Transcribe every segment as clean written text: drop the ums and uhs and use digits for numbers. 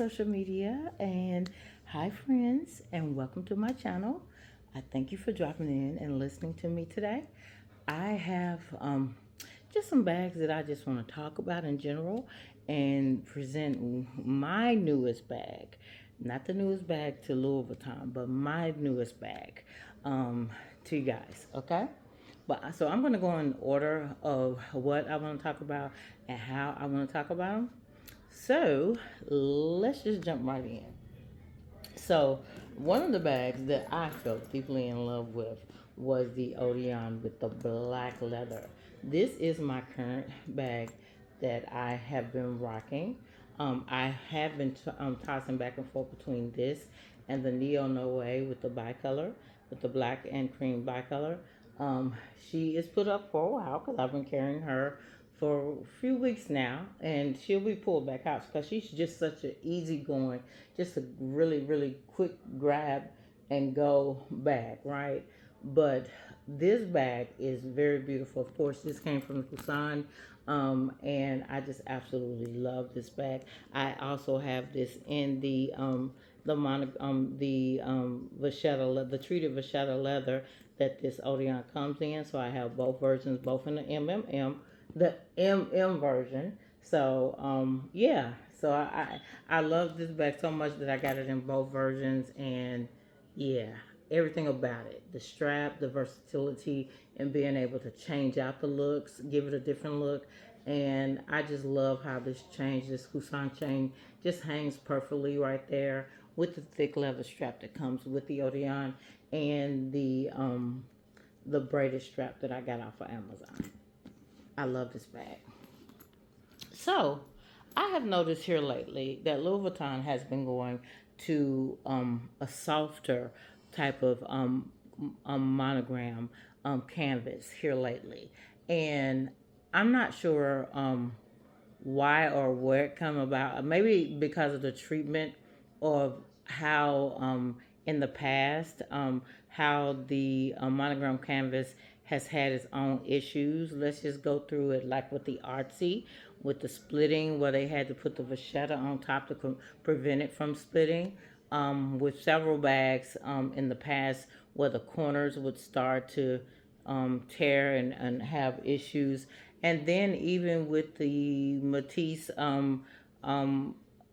social media, and hi friends, and welcome to my channel. I thank you for dropping in and listening to me today. I have just some bags that I just want to talk about in general and present my newest bag. Not the newest bag to Louis Vuitton, but my newest bag to you guys, okay? But so I'm going to go in order of what I want to talk about and how I want to talk about them. So let's just jump right in. So one of the bags that I felt deeply in love with was the Odeon with the black leather. This is my current bag that I have been rocking. I have been tossing back and forth between this and the Neo No Way with the bicolor, with the black and cream bicolor. Um, she is put up for a while because I've been carrying her for a few weeks now, and she'll be pulled back out because she's just such an easygoing, just a really quick grab and go bag, right? But this bag is very beautiful. Of course, this came from Busan, and I just absolutely love this bag. I also have this in the vachetta, the treated vachetta leather that this Odeon comes in. So I have both versions, both in the the version. So yeah, so I love this bag so much that I got it in both versions, and yeah, everything about it, the strap, the versatility, and being able to change out the looks, give it a different look. And I just love how this Husan chain just hangs perfectly right there with the thick leather strap that comes with the Odeon, and the braided strap that I got off of Amazon. I love this bag. So, I have noticed here lately that Louis Vuitton has been going to a softer type of monogram canvas here lately, and I'm not sure why or where it come about. Maybe because of the treatment of how in the past how the monogram canvas has had its own issues. Let's just go through it like with the artsy, with the splitting where they had to put the vachetta on top to prevent it from splitting. With several bags in the past where the corners would start to tear and have issues. And then even with the Matisse um,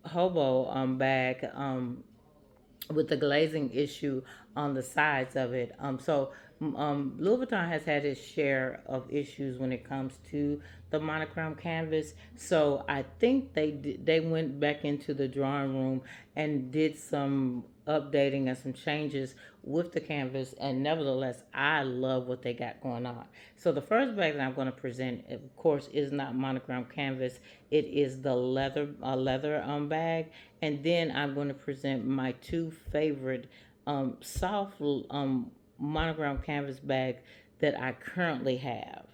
hobo bag, with the glazing issue on the sides of it. Louis Vuitton has had its share of issues when it comes to the monogram canvas. So I think they went back into the drawing room and did some updating and some changes with the canvas. And nevertheless, I love what they got going on. So the first bag that I'm going to present, of course, is not monogram canvas. It is the leather bag, and then I'm going to present my two favorite soft monogram canvas bag that I currently have.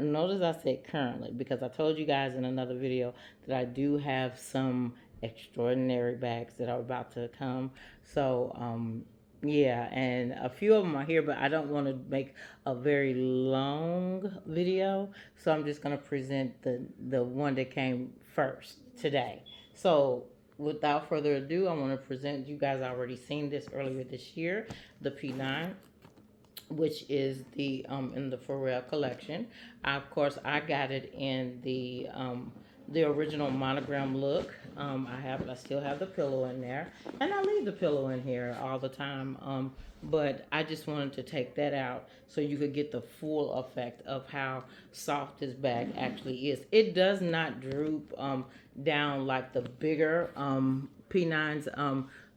Notice I said currently because I told you guys in another video that I do have some extraordinary bags that are about to come. So yeah, and a few of them are here, but I don't want to make a very long video, so I'm just going to present the one that came first today. So without further ado, I want to present, you guys already seen this earlier this year, the P9, which is the in the Pharrell collection. Of course, I got it in the original monogram look. I still have the pillow in there, and I leave the pillow in here all the time. But I just wanted to take that out so you could get the full effect of how soft this bag actually is. It does not droop down like the bigger P9s,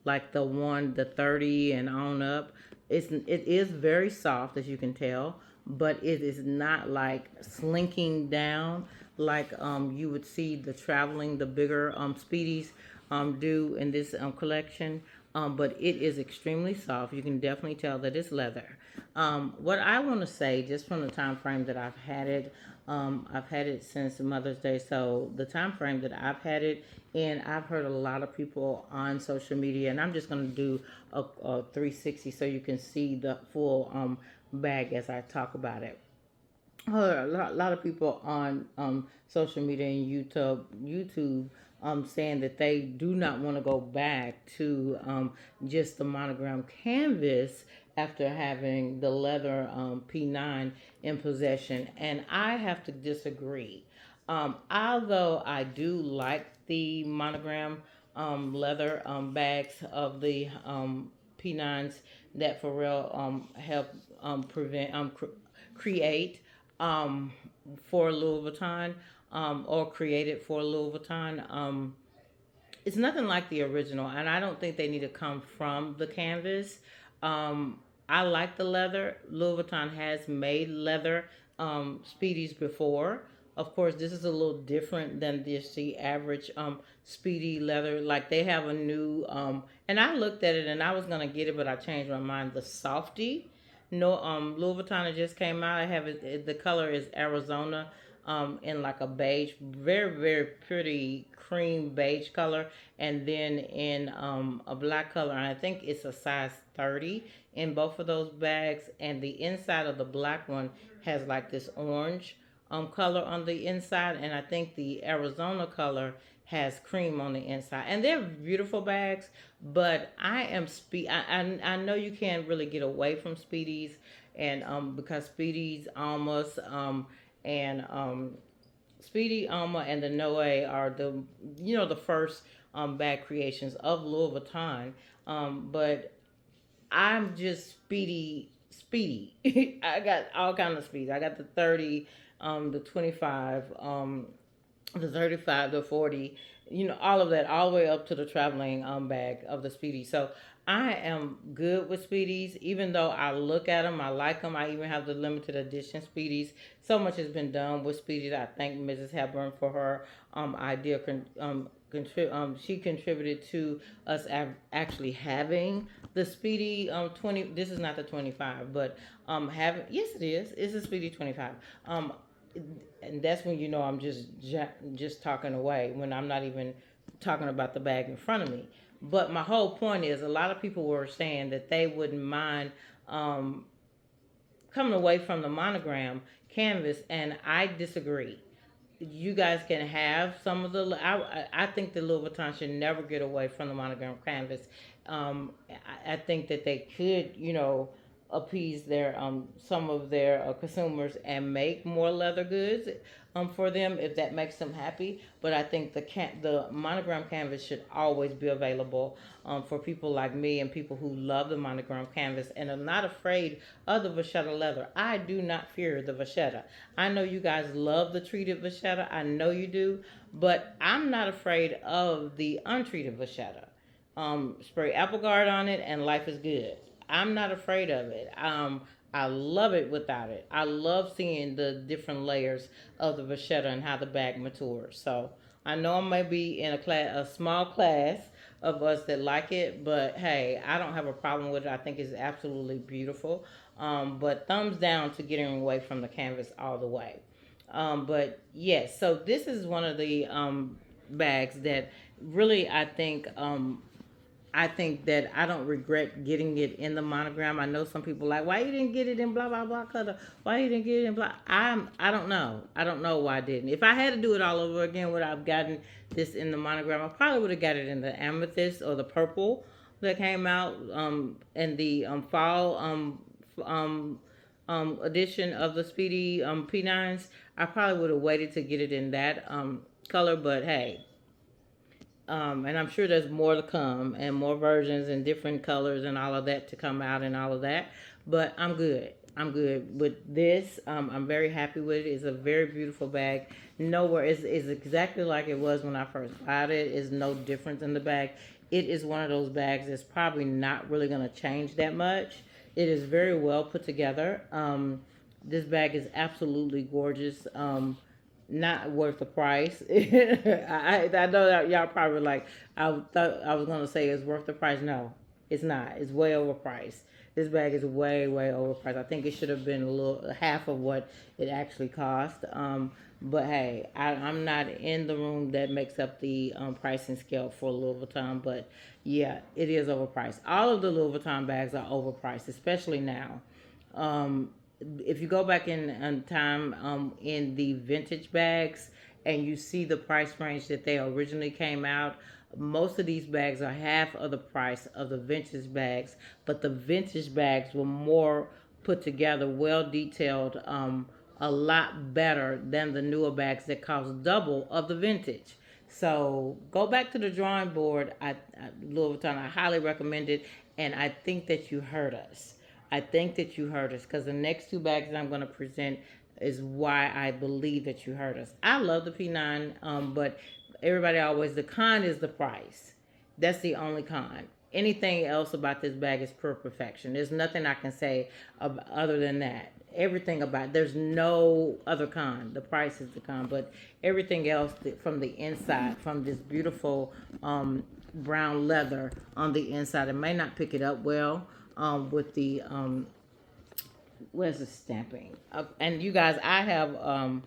like the 30 and on up. It is very soft, as you can tell, but it is not like slinking down like you would see the bigger speedies do in this collection. But it is extremely soft. You can definitely tell that it's leather. What I want to say, just from the time frame that I've had it since Mother's Day. So the time frame that I've had it in, I've heard a lot of people on social media, and I'm just going to do a 360 so you can see the full bag as I talk about it. A lot of people on social media and YouTube saying that they do not want to go back to just the monogram canvas after having the leather P9 in possession. And I have to disagree. Although I do like the monogram leather bags of the P9s that Pharrell help prevent create um, for Louis Vuitton or created for Louis Vuitton. It's nothing like the original, and I don't think they need to come from the canvas. Um, I like the leather. Louis Vuitton has made leather speedies before. Of course, this is a little different than just the average speedy leather. Like they have a new, and I looked at it and I was gonna get it, but I changed my mind. The softy, no, Louis Vuitton just came out. I have it. The color is Arizona, in like a beige, very very pretty cream beige color, and then in a black color. And I think it's a size 30 in both of those bags. And the inside of the black one has like this orange color on the inside, and I think the Arizona color has cream on the inside. And they're beautiful bags, but I know you can't really get away from Speedies, and because Speedies almost and Speedy Alma and the Noe are the first bag creations of Louis Vuitton. But I'm just speedy. I got all kind of speeds. I got the 30, the 25, the 35, the 40, all of that, all the way up to the traveling bag of the Speedy. So I am good with Speedies, even though I look at them, I like them. I even have the limited edition Speedies. So much has been done with Speedies. I thank Mrs. Hepburn for her idea. She contributed to us actually having the Speedy 20. This is not the 25, but having, yes, it is. It's a Speedy 25. Um, and that's when I'm just talking away when I'm not even talking about the bag in front of me. But my whole point is, a lot of people were saying that they wouldn't mind um, coming away from the monogram canvas, and I disagree. You guys can have some of the. I think the Louis Vuitton should never get away from the monogram canvas. I think that they could, appease their some of their consumers and make more leather goods for them if that makes them happy. But I think the monogram canvas should always be available for people like me and people who love the monogram canvas and are not afraid of the vachetta leather. I do not fear the vachetta. I know you guys love the treated vachetta. I know you do, but I'm not afraid of the untreated vachetta. Spray apple guard on it, and life is good. I'm not afraid of it. I love it without it. I love seeing the different layers of the vachetta and how the bag matures. So I know I may be in a small class of us that like it, but hey, I don't have a problem with it. I think it's absolutely beautiful. But thumbs down to getting away from the canvas all the way. But yes, so this is one of the bags that really I think that I don't regret getting it in the monogram. I know some people like, why you didn't get it in blah blah blah color? Why you didn't get it in blah? I don't know. I don't know why I didn't. If I had to do it all over again, would I've gotten this in the monogram? I probably would have got it in the amethyst or the purple that came out in the fall um, edition of the Speedy P9s. I probably would have waited to get it in that color, but hey, and I'm sure there's more to come and more versions and different colors and all of that to come out and all of that. But I'm good. I'm good with this. I'm very happy with it. It's a very beautiful bag. Nowhere is exactly like it was when I first bought it. Is no difference in the bag. It is one of those bags that's probably not really going to change that much. It is very well put together. This bag is absolutely gorgeous. Not worth the price. I know that y'all probably like, I thought I was gonna say it's worth the price. No, it's not. It's way overpriced. This bag is way overpriced. I think it should have been a little half of what it actually cost. But hey, I'm not in the room that makes up the pricing scale for Louis Vuitton. But yeah, it is overpriced. All of the Louis Vuitton bags are overpriced, especially now. Um, if you go back in time in the vintage bags and you see the price range that they originally came out, most of these bags are half of the price of the vintage bags, but the vintage bags were more put together, well detailed, a lot better than the newer bags that cost double of the vintage. So go back to the drawing board. Louis Vuitton, I highly recommend it, and I think that you heard us. I think that you heard us because the next two bags that I'm going to present is why I believe that you heard us. I love the P9, but everybody always, the con is the price. That's the only con. Anything else about this bag is pure perfection. There's nothing I can say other than that. Everything about there's no other con. The price is the con, but everything else from the inside, from this beautiful brown leather on the inside, it may not pick it up well with the where's the stamping? And you guys, I have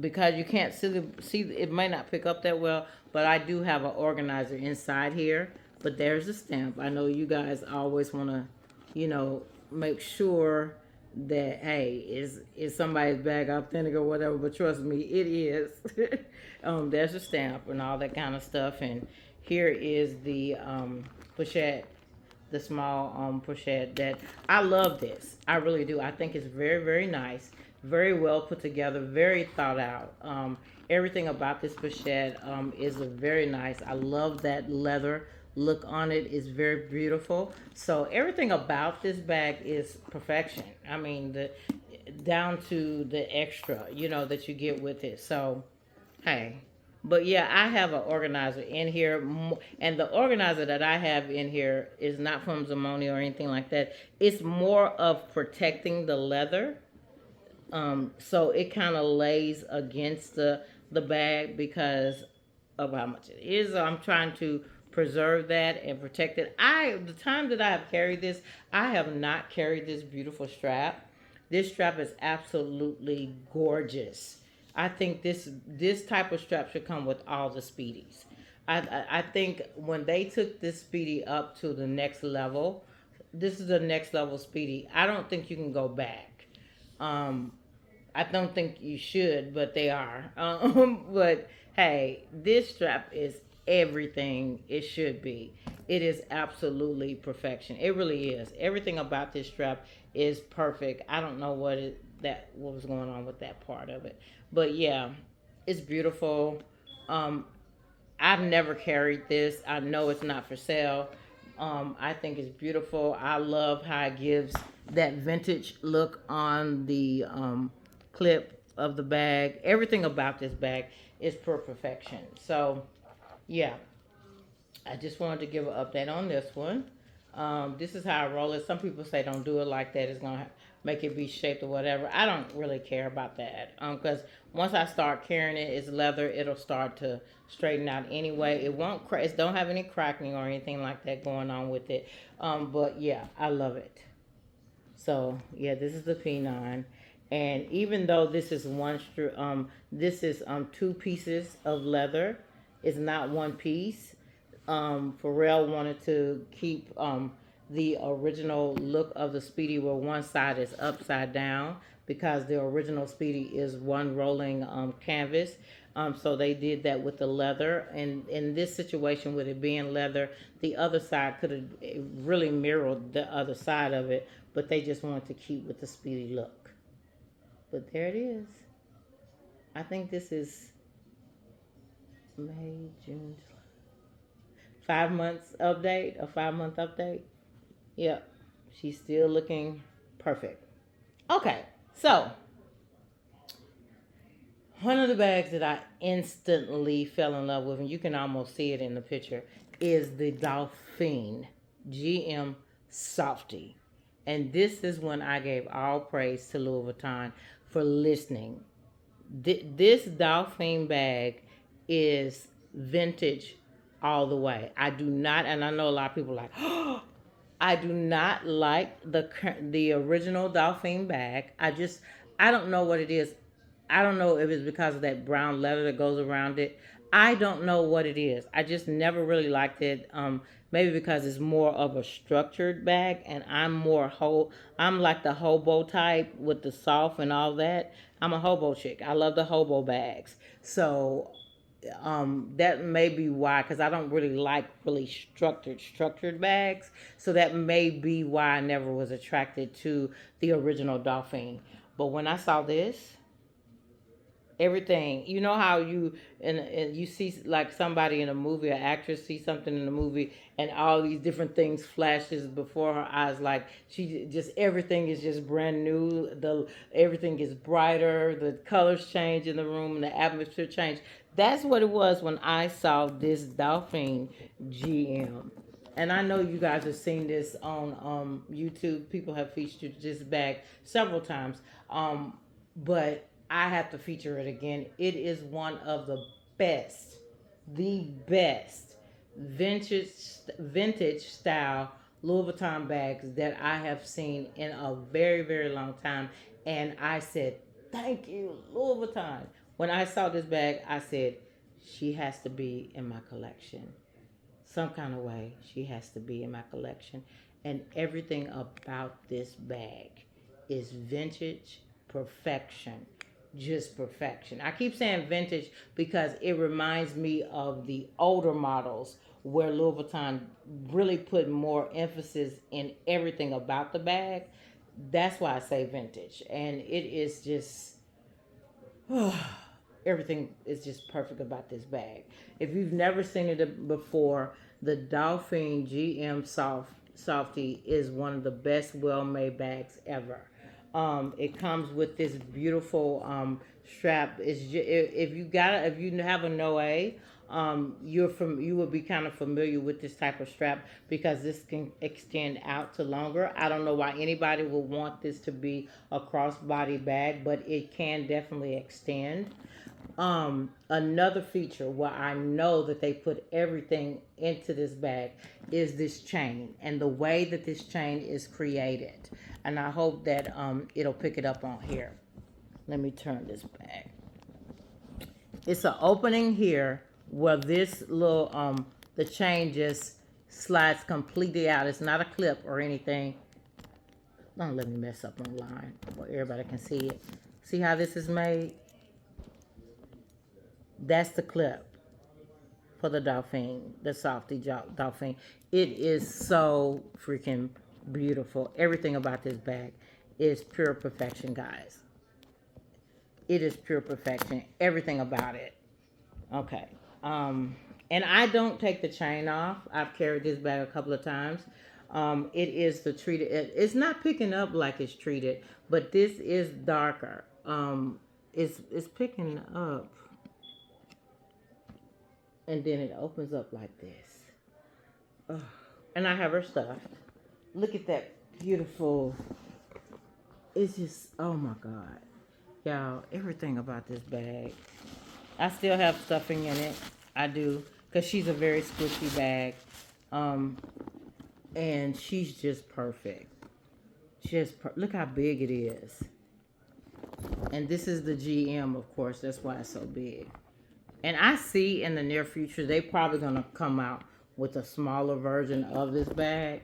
because you can't see it may not pick up that well, but I do have an organizer inside here. But there's a stamp. I know you guys always want to, make sure that hey, is somebody's bag authentic or whatever. But trust me, it is. There's a stamp and all that kind of stuff. And here is the pochette, the small pochette that I love this. I really do. I think it's very, very nice, very well put together, very thought out. Everything about this pochette is very nice. I love that leather look on it is very beautiful. So everything about this bag is perfection. I mean, the down to the extra, that you get with it. So hey, but yeah, I have an organizer in here, and the organizer that I have in here is not from Zamoni or anything like that. It's more of protecting the leather, so it kind of lays against the bag because of how much it is. I'm trying to preserve that and protect it. The time that I have carried this, I have not carried this beautiful strap. This strap is absolutely gorgeous. I think this type of strap should come with all the speedies. I think when they took this speedy up to the next level, this is the next level speedy. I don't think you can go back. Um, I don't think you should, but they are. But hey, this strap is everything it should be. It is absolutely perfection. It really is. Everything about this strap is perfect. I don't know what was going on with that part of it, but yeah, it's beautiful. Um, I've never carried this. I know it's not for sale. I think it's beautiful. I love how it gives that vintage look on the clip of the bag. Everything about this bag is per perfection. So, yeah, I just wanted to give an update on this one. This is how I roll it. Some people say don't do it like that. It's gonna make it be shaped or whatever. I don't really care about that because once I start carrying it, it's leather. It'll start to straighten out anyway. It won't crack. It don't have any cracking or anything like that going on with it. But yeah, I love it. So yeah, this is the P9, and even though this is this is two pieces of leather. It's not one piece. Pharrell wanted to keep the original look of the Speedy where one side is upside down because the original Speedy is one rolling canvas. So they did that with the leather. And in this situation, with it being leather, the other side could have really mirrored the other side of it, but they just wanted to keep with the Speedy look. But there it is. I think this is May, June, 5 months update, a 5 month update. Yep, she's still looking perfect. Okay, so one of the bags that I instantly fell in love with, and you can almost see it in the picture, is the Dolphin GM Softy. And this is when I gave all praise to Louis Vuitton for listening. This Dolphin bag is vintage all the way. I do not, and I know a lot of people are like, oh, I do not like the original Dolphin bag. I don't know what it is. I don't know if it's because of that brown leather that goes around it. I don't know what it is. I just never really liked it. Maybe because it's more of a structured bag, and I'm more whole. I'm like the hobo type with the soft and all that. I'm a hobo chick. I love the hobo bags. So that may be why, because I don't really like really structured bags. So that may be why I never was attracted to the original Dolphin. But when I saw this, everything, you know how you and you see like somebody in a movie, an actress see something in the movie, and all these different things flashes before her eyes, like she just, everything is just brand new, the everything is brighter, the colors change in the room and the atmosphere change. That's what it was when I saw this Dolphin GM. And I know you guys have seen this on YouTube. People have featured this bag several times. But I have to feature it again. It is one of the best vintage vintage style Louis Vuitton bags that I have seen in a very very long time. And I said, "Thank you, Louis Vuitton." When I saw this bag, I said, "She has to be in my collection." Some kind of way she has to be in my collection. And everything about this bag is vintage perfection. Just perfection. I keep saying vintage because it reminds me of the older models where Louis Vuitton really put more emphasis in everything about the bag. That's why I say vintage. And it is just everything is just perfect about this bag. If you've never seen it before, the Dolphin GM Softy is one of the best well-made bags ever. It comes with this beautiful strap. If you got if you have a Noe, you will be kind of familiar with this type of strap because this can extend out to longer. I don't know why anybody would want this to be a crossbody bag, but it can definitely extend. Another feature where I know that they put everything into this bag is this chain and the way that this chain is created. And I hope that it'll pick it up on here. Let me turn this back. It's an opening here where this little the chain just slides completely out. It's not a clip or anything. Don't let me mess up online where everybody can see it. See how this is made? That's the clip for the Dolphin, the Softy Dolphin. It is so freaking beautiful. Everything about this bag is pure perfection, guys. It is pure perfection. Everything about it. Okay. And I don't take the chain off. I've carried this bag a couple of times. It is the treated. It's not picking up like it's treated, but this is darker. It's picking up, and then it opens up like this. Ugh. And I have her stuffed. Look at that beautiful. It's just, oh my God. Y'all, everything about this bag. I still have stuffing in it. I do. Because she's a very squishy bag. Um, and she's just perfect. Look how big it is. And this is the GM, of course. That's why it's so big. And I see in the near future, they probably going to come out with a smaller version of this bag.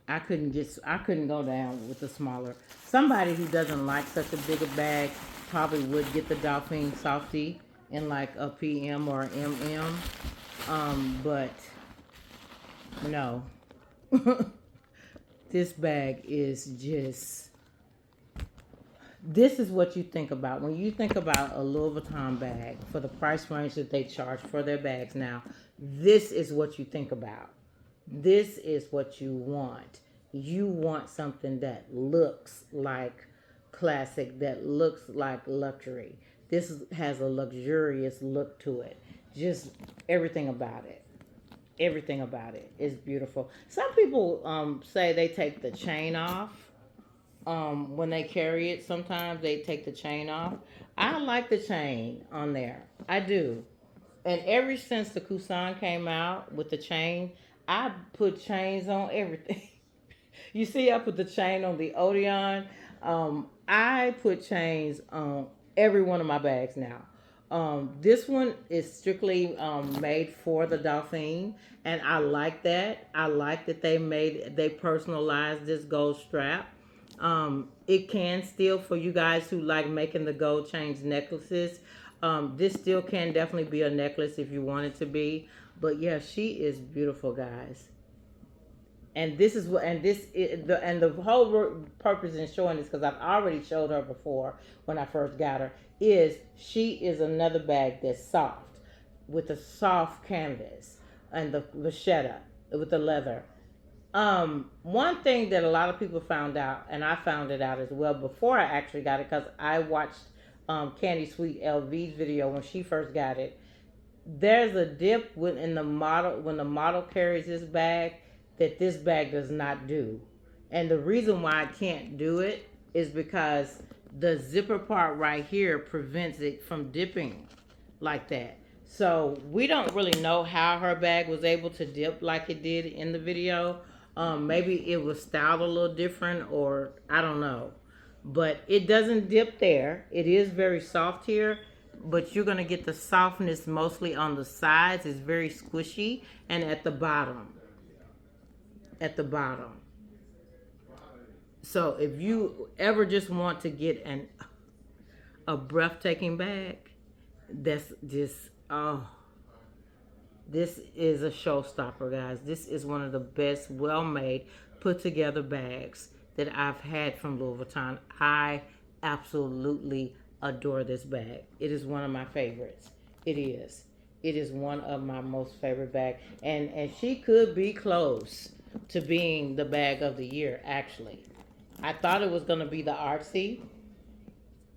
I couldn't go down with the smaller. Somebody who doesn't like such a bigger bag probably would get the Dolphin Softy in like a PM or MM. But no. This bag is just, this is what you think about when you think about a Louis Vuitton bag for the price range that they charge for their bags now. This is what you think about. This is what you want. You want something that looks like classic, that looks like luxury. This has a luxurious look to it. Just everything about it. Everything about it is beautiful. Some people say they take the chain off when they carry it. Sometimes they take the chain off. I like the chain on there. I do. And ever since the Kusan came out with the chain, I put chains on everything. You see, I put the chain on the Odeon. I put chains on every one of my bags now. This one is strictly made for the Dauphine, and I like that. I like that they personalized this gold strap. It can still, for you guys who like making the gold chains necklaces, this still can definitely be a necklace if you want it to be. But yeah, she is beautiful, guys. And this is what, and this is the whole purpose in showing this, because I've already showed her before when I first got her, is she is another bag that's soft, with a soft canvas and the vachetta with the leather. One thing that a lot of people found out, and I found it out as well before I actually got it, because I watched Candy Sweet LV's video when she first got it. There's a dip within the model when the model carries this bag that this bag does not do. And the reason why I can't do it is because the zipper part right here prevents it from dipping like that. So we don't really know how her bag was able to dip like it did in the video. Maybe it was styled a little different, or I don't know. But it doesn't dip there. It is very soft here, but you're going to get the softness mostly on the sides. It's very squishy, and at the bottom. At the bottom. So if you ever just want to get a breathtaking bag, that's just, oh, this is a showstopper, guys. This is one of the best, well-made, put-together bags that I've had from Louis Vuitton. I absolutely adore this bag. It is one of my favorites. It is. It is one of my most favorite bags. And she could be close to being the bag of the year, actually. I thought it was going to be the Artsy.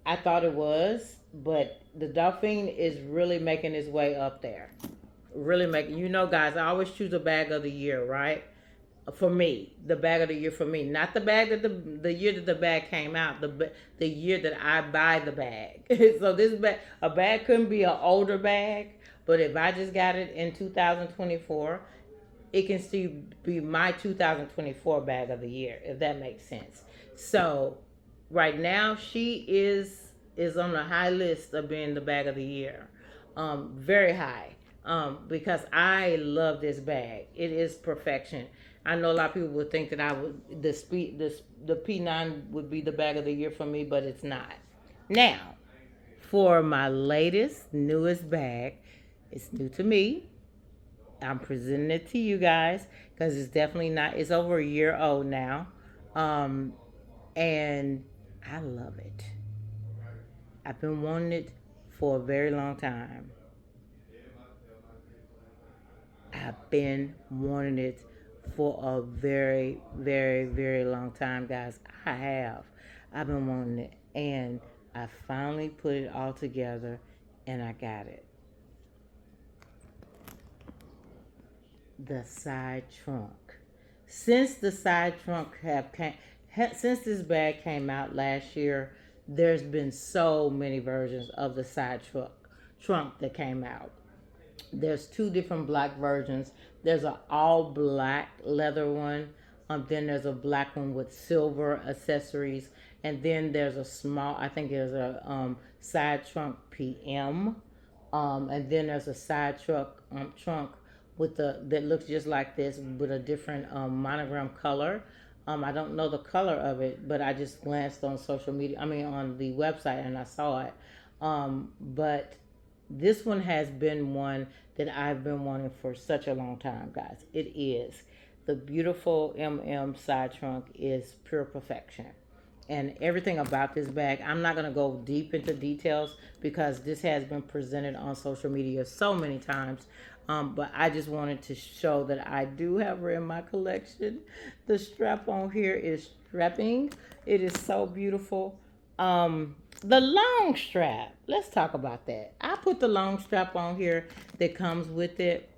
I thought it was, but the Dauphine is really making its way up there. Really making, guys, I always choose a bag of the year, right? For me, the bag of the year for me, not the bag that the year that the bag came out, the year that I buy the bag. So this bag, a bag couldn't be an older bag, but if I just got it in 2024, it can still be my 2024 bag of the year, if that makes sense. So right now she is on the high list of being the bag of the year, very high, because I love this bag. It is perfection. I know a lot of people would think that I would the P9 would be the bag of the year for me, but it's not. Now, for my latest, newest bag, it's new to me. I'm presenting it to you guys because it's definitely not. It's over a year old now, and I love it. I've been wanting it for a very long time. I've been wanting it for a very, very, very long time, guys. I have. I've been wanting it, and I finally put it all together, and I got it. The side trunk. Since the side trunk since this bag came out last year, there's been so many versions of the side trunk that came out. There's two different black versions. There's an all black leather one. Then there's a black one with silver accessories, and then there's a small. I think there's a side trunk PM, and then there's a side trunk with the that looks just like this with a different monogram color. I don't know the color of it, but I just glanced on social media. I mean, on the website, and I saw it. But this one has been one that I've been wanting for such a long time, guys. It is. The beautiful side trunk is pure perfection. And everything about this bag, I'm not going to go deep into details because this has been presented on social media so many times. But I just wanted to show that I do have her in my collection. The strap on here is strapping. It is so beautiful. The long strap. Let's talk about that. I put the long strap on here that comes with it.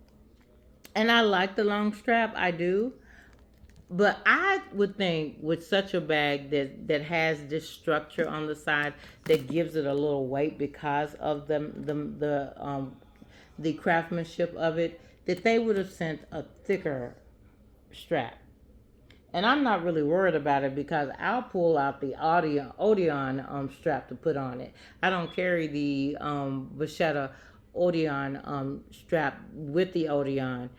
And I like the long strap. I do. But I would think with such a bag that has this structure on the side that gives it a little weight because of the craftsmanship of it, that they would have sent a thicker strap. And I'm not really worried about it because I'll pull out the Odeon strap to put on it. I don't carry the Vachetta Odeon strap with the Odeon.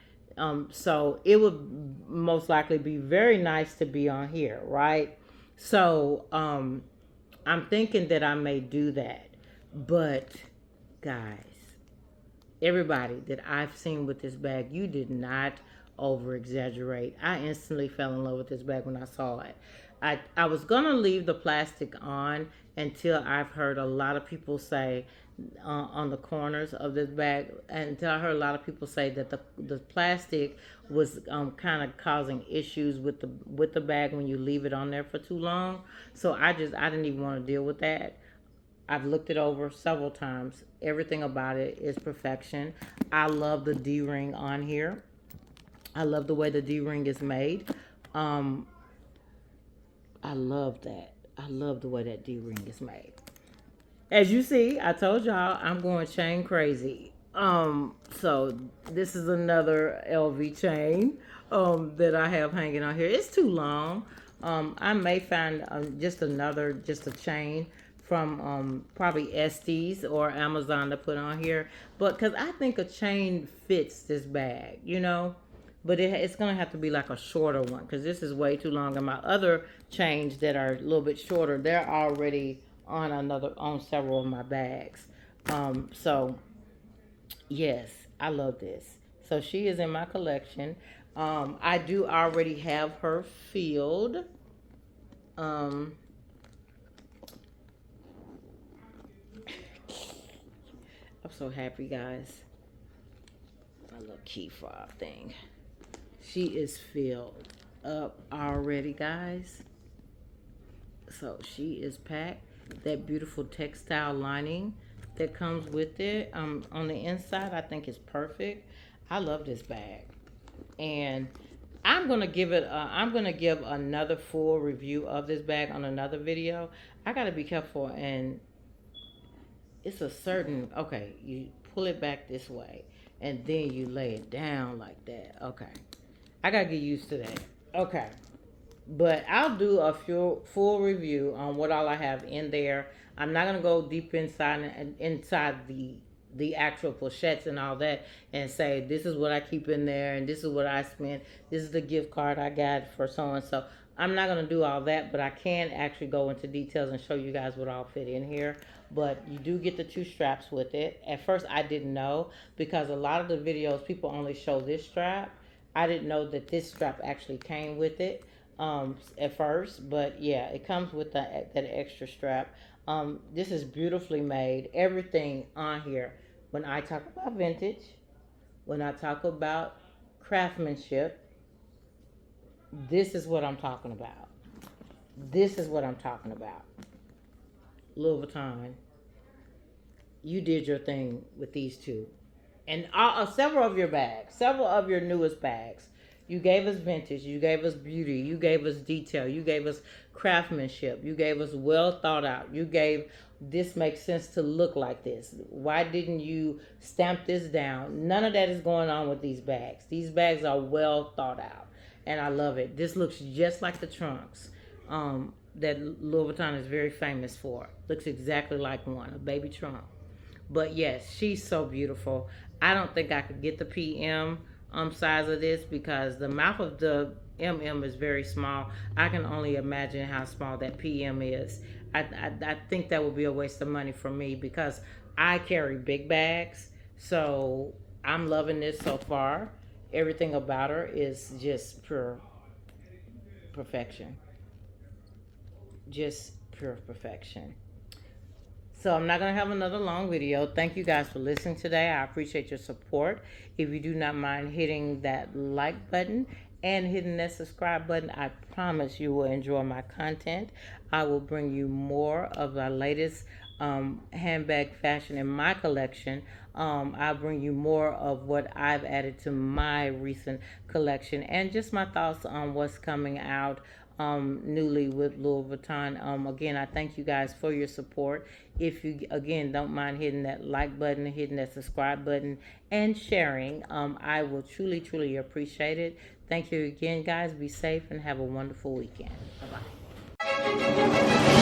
So it would most likely be very nice to be on here, right? So I'm thinking that I may do that. But guys, everybody that I've seen with this bag, you did not over exaggerate. I instantly fell in love with this bag when I saw it. I was gonna leave the plastic on until I've heard a lot of people say on the corners of this bag, until I heard a lot of people say that the plastic was kind of causing issues with the bag when you leave it on there for too long. So I didn't even want to deal with that. I've looked it over several times. Everything about it is perfection. I love the D ring on here. I love the way the D ring is made. Um, I love that. I love the way that D ring is made. As you see, I told y'all I'm going chain crazy. So this is another LV chain that I have hanging on here. It's too long. I may find just a chain from probably Estes or Amazon to put on here, but because I think a chain fits this bag, but it's gonna have to be like a shorter one because this is way too long. And my other chains that are a little bit shorter, they're already on several of my bags. So yes, I love this. So she is in my collection. I do already have her filled. Um, I'm so happy, guys. My little key fob thing. She is filled up already, guys. So she is packed. That beautiful textile lining that comes with it on the inside, I think is perfect. I love this bag, and I'm gonna give another full review of this bag on another video. I gotta be careful, and it's a certain, okay, you pull it back this way and then you lay it down like that. Okay, I gotta get used to that. Okay, but I'll do a full review on what all I have in there. I'm not gonna go deep inside the actual pochettes and all that and say this is what I keep in there and this is what I spent. This is the gift card I got for so and so. I'm not gonna do all that, but I can actually go into details and show you guys what all fit in here. But you do get the two straps with it. At first, I didn't know because a lot of the videos people only show this strap. I didn't know that this strap actually came with it at first, but yeah, it comes with that extra strap. This is beautifully made. Everything on here. When I talk about vintage, when I talk about craftsmanship, this is what I'm talking about. This is what I'm talking about. Louis Vuitton, you did your thing with these two. And several of your bags, several of your newest bags. You gave us vintage, you gave us beauty, you gave us detail, you gave us craftsmanship, you gave us well thought out, you gave this makes sense to look like this. Why didn't you stamp this down? None of that is going on with these bags. These bags are well thought out, and I love it. This looks just like the trunks that Louis Vuitton is very famous for. Looks exactly like one, a baby trunk. But yes, she's so beautiful. I don't think I could get the PM size of this because the mouth of the MM is very small. I can only imagine how small that PM is. I think that would be a waste of money for me because I carry big bags. So I'm loving this so far. Everything about her is just pure perfection. Just pure perfection. So I'm not going to have another long video. Thank you guys for listening today. I appreciate your support. If you do not mind hitting that like button and hitting that subscribe button, I promise you will enjoy my content. I will bring you more of the latest handbag fashion in my collection. I'll bring you more of what I've added to my recent collection and just my thoughts on what's coming out newly with Louis Vuitton. Again, I thank you guys for your support. If you, again, don't mind hitting that like button, hitting that subscribe button, and sharing, I will truly, truly appreciate it. Thank you again, guys. Be safe and have a wonderful weekend. Bye bye.